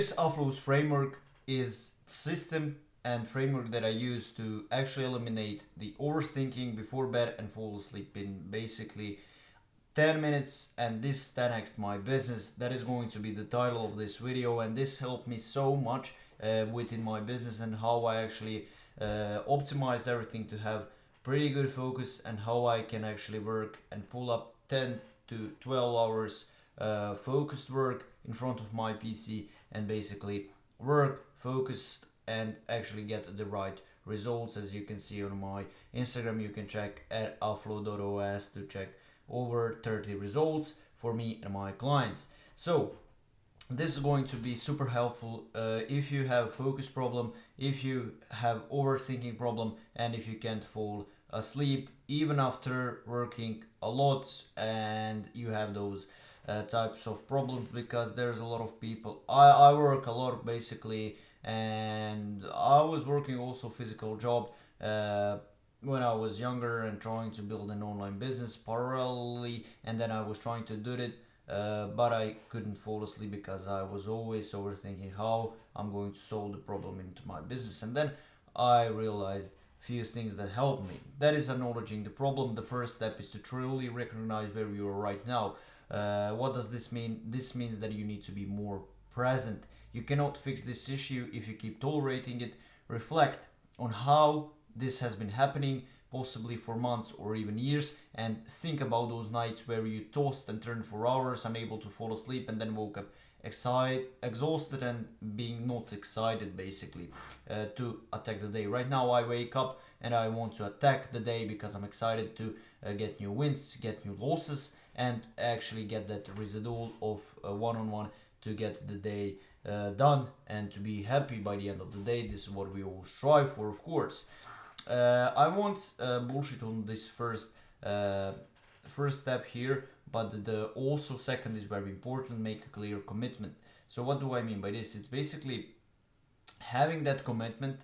This Aflo's framework is system and framework that I use to actually eliminate the overthinking before bed and fall asleep in basically 10 minutes, and this 10x my business. That is going to be the title of this video, and this helped me so much within my business and how I actually optimized everything to have pretty good focus and how I can actually work and pull up 10 to 12 hours focused work in front of my PC and basically work focused and actually get the right results. As you can see on my Instagram, you can check at aflo.os to check over 30 results for me and my clients. So this is going to be super helpful if you have focus problem, if you have overthinking problem, and if you can't fall asleep even after working a lot and you have those types of problems, because there's a lot of people. I work a lot basically, and I was working also physical job when I was younger and trying to build an online business parallelly, and then I was trying to do it, but I couldn't fall asleep because I was always overthinking how I'm going to solve the problem into my business. And then I realized few things that helped me. That is acknowledging the problem. The first step is to truly recognize where you are right now. What does this mean? This means that you need to be more present. You cannot fix this issue if you keep tolerating it. Reflect on how this has been happening, possibly for months or even years, and think about those nights where you tossed and turned for hours, unable to fall asleep, and then woke up exhausted and being not excited basically to attack the day. Right now I wake up and I want to attack the day because I'm excited to get new wins, get new losses, and actually get that residual of one-on-one to get the day done and to be happy by the end of the day. This is what we all strive for, of course. I won't bullshit on this first step here, but the also second is very important. Make a clear commitment. So what do I mean by this? It's basically having that commitment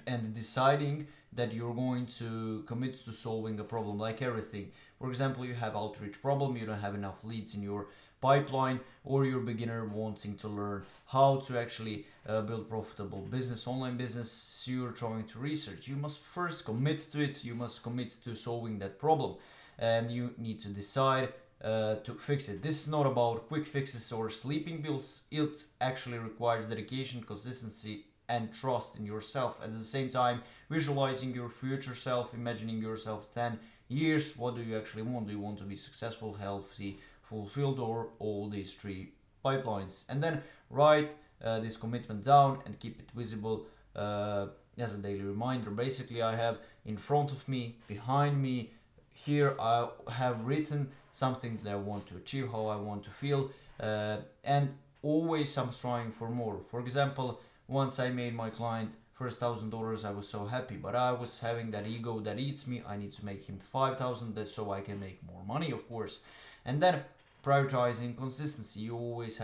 and deciding that you're going to commit to solving a problem, like everything. For example, you have outreach problem, you don't have enough leads in your pipeline, or you're a beginner wanting to learn how to actually build profitable business, online business. You're trying to research. You must first commit to it. You must commit to solving that problem, and you need to decide to fix it. This is not about quick fixes or sleeping pills. It actually requires dedication, consistency, and trust in yourself. At the same time, visualizing your future self, imagining yourself 10 years. What do you actually want? Do you want to be successful, healthy, fulfilled, or all these three pipelines? And then write this commitment down and keep it visible as a daily reminder. Basically, I have in front of me, behind me, here I have written something that I want to achieve, how I want to feel, and always I'm striving for more. For example, once I made my client first $1,000, I was so happy, but I was having that ego that eats me. I need to make him 5,000, that so I can make more money, of course. And then prioritizing consistency. You always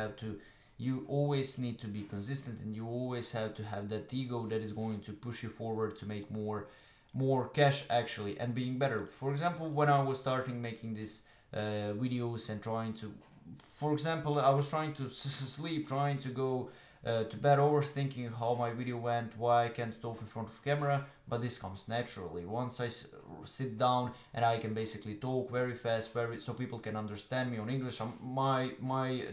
need to be consistent, and you always have to have that ego that is going to push you forward to make more cash actually and being better. For example, when I was starting making these videos and trying to, for example, I was trying to sleep, trying to go to bed, overthinking how my video went, why I can't talk in front of camera, but this comes naturally. Once I sit down and I can basically talk very fast, so people can understand me on English. My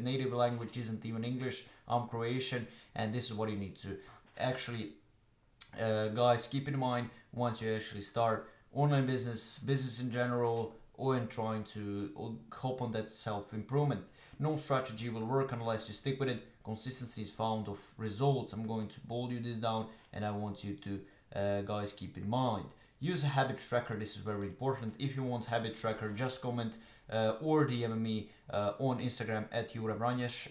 native language isn't even English, I'm Croatian, and this is what you need to actually, guys, keep in mind once you actually start online business in general, or in trying to hop on that self-improvement. No strategy will work unless you stick with it. Consistency is found of results. I'm going to bold you this down, and I want you to, guys, keep in mind. Use a habit tracker. This is very important. If you want habit tracker, just comment or DM me on Instagram at Jure Vranjes,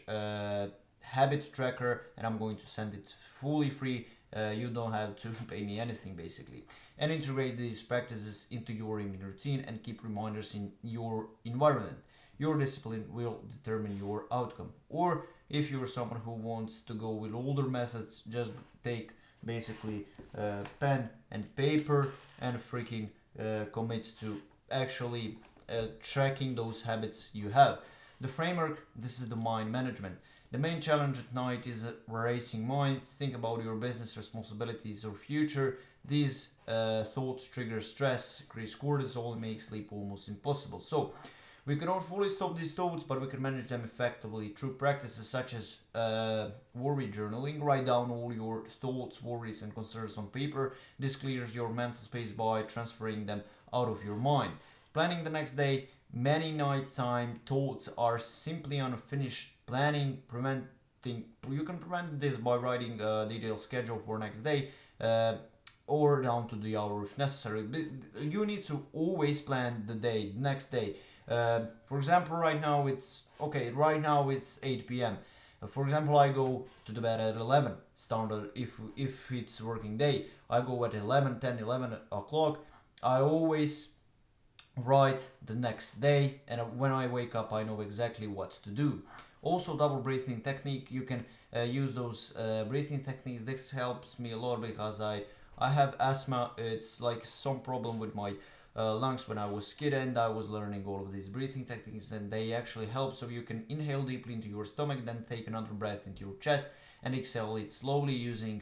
habit tracker, and I'm going to send it fully free. You don't have to pay me anything basically. And integrate these practices into your evening routine and keep reminders in your environment. Your discipline will determine your outcome. Or if you're someone who wants to go with older methods, just take basically pen and paper and freaking commit to actually tracking those habits you have. The framework, this is the mind management. The main challenge at night is a racing mind. Think about your business responsibilities or future. These thoughts trigger stress, increase cortisol, and make sleep almost impossible. So, we cannot fully stop these thoughts, but we can manage them effectively through practices such as worry journaling. Write down all your thoughts, worries, and concerns on paper. This clears your mental space by transferring them out of your mind. Planning the next day. Many nighttime thoughts are simply unfinished planning. Preventing You can prevent this by writing a detailed schedule for next day. Or down to the hour if necessary. But you need to always plan the day, next day. For example, right now it's okay. Right now it's 8 p.m. For example, I go to the bed at 11 standard. If it's working day, I go at 11, 10, 11 o'clock. I always write the next day, and when I wake up I know exactly what to do. Also, double breathing technique, you can use those breathing techniques. This helps me a lot because I have asthma. It's like some problem with my lungs when I was kid, and I was learning all of these breathing techniques, and they actually help. So you can inhale deeply into your stomach, then take another breath into your chest and exhale it slowly using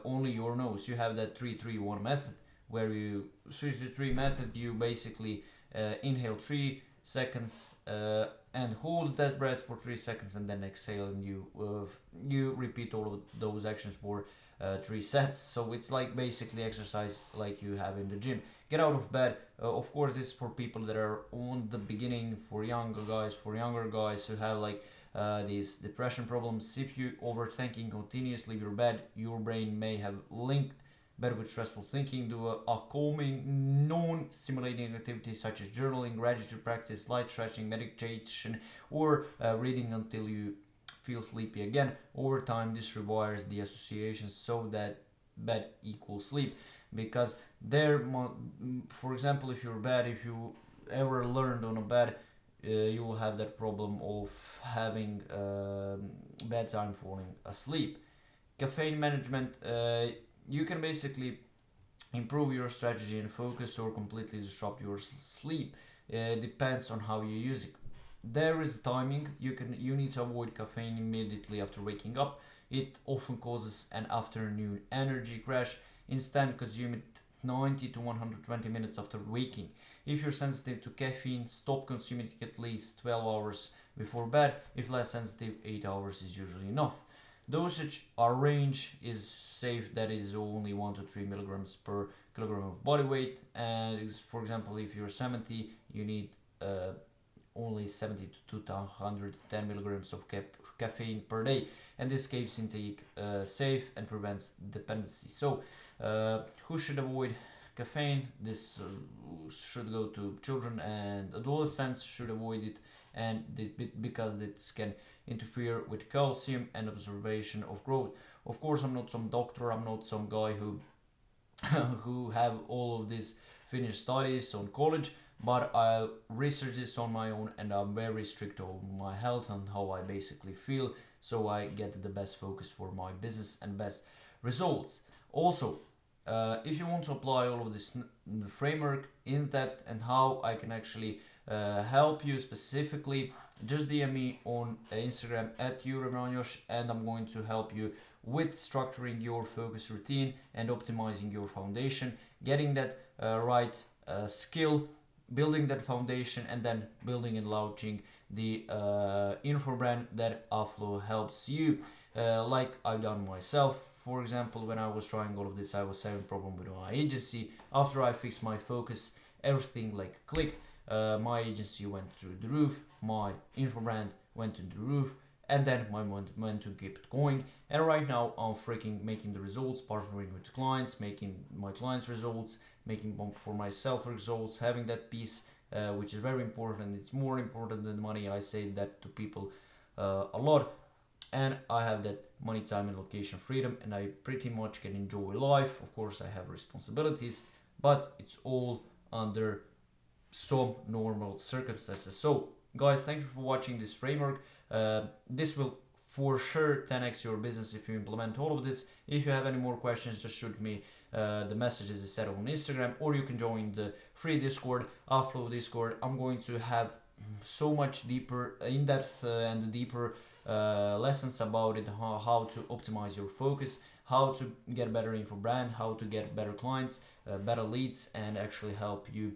only your nose. You have that 3-3-1 method, where you 3-3 method, you basically inhale 3 seconds and hold that breath for 3 seconds, and then exhale, and you repeat all of those actions for 3 sets. So it's like basically exercise like you have in the gym. Get out of bed. Of course, this is for people that are on the beginning, for younger guys who have like these depression problems. If you overthinking continuously your bed, your brain may have linked better with stressful thinking. Do a calming, non-stimulating activity such as journaling, gratitude practice, light stretching, meditation, or reading until you feel sleepy again. Over time, this rewires the associations so that bed equals sleep. Because there, for example, if if you ever learned on a bed, you will have that problem of having bedtime falling asleep. Caffeine management. You can basically improve your strategy and focus, or completely disrupt your sleep. Depends on how you use it. There is timing. You need to avoid caffeine immediately after waking up. It often causes an afternoon energy crash. Instead, consume it 90 to 120 minutes after waking. If you're sensitive to caffeine, stop consuming it at least 12 hours before bed. If less sensitive, 8 hours is usually enough. Dosage, our range is safe, that is only 1 to 3 milligrams per kilogram of body weight. And for example, if you're 70, you need only 70 to 210 milligrams of caffeine per day. And this keeps intake safe and prevents dependency. So, who should avoid caffeine? This should go to children, and adolescents should avoid it, and because this can interfere with calcium and observation of growth. Of course, I'm not some doctor. I'm not some guy who who have all of these finished studies on college, but I research this on my own, and I'm very strict on my health and how I basically feel, so I get the best focus for my business and best results. Also, if you want to apply all of this framework in depth, and how I can actually help you specifically, just DM me on Instagram at Euromranjosh, and I'm going to help you with structuring your focus routine and optimizing your foundation, getting that right skill, building that foundation, and then building and launching the info brand that Aflo helps you, like I've done myself. For example, when I was trying all of this, I was having problem with my agency. After I fixed my focus, everything like clicked. My agency went through the roof, my info brand went to the roof, and then my momentum kept going. And right now I'm freaking making the results, partnering with clients, making my clients results, making for myself results, having that peace, which is very important. It's more important than money. I say that to people a lot. And I have that money, time, and location freedom, and I pretty much can enjoy life. Of course, I have responsibilities, but it's all under some normal circumstances. So, guys, thank you for watching this framework. This will for sure 10x your business if you implement all of this. If you have any more questions, just shoot me the messages I said on Instagram, or you can join the free Discord, Aflo Discord. I'm going to have so much deeper, in-depth, and deeper lessons about it, how to optimize your focus, how to get better info brand, how to get better clients, better leads, and actually help you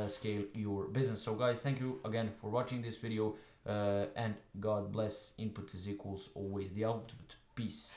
scale your business. So guys, thank you again for watching this video, and God bless. Input is equals always the output. Peace.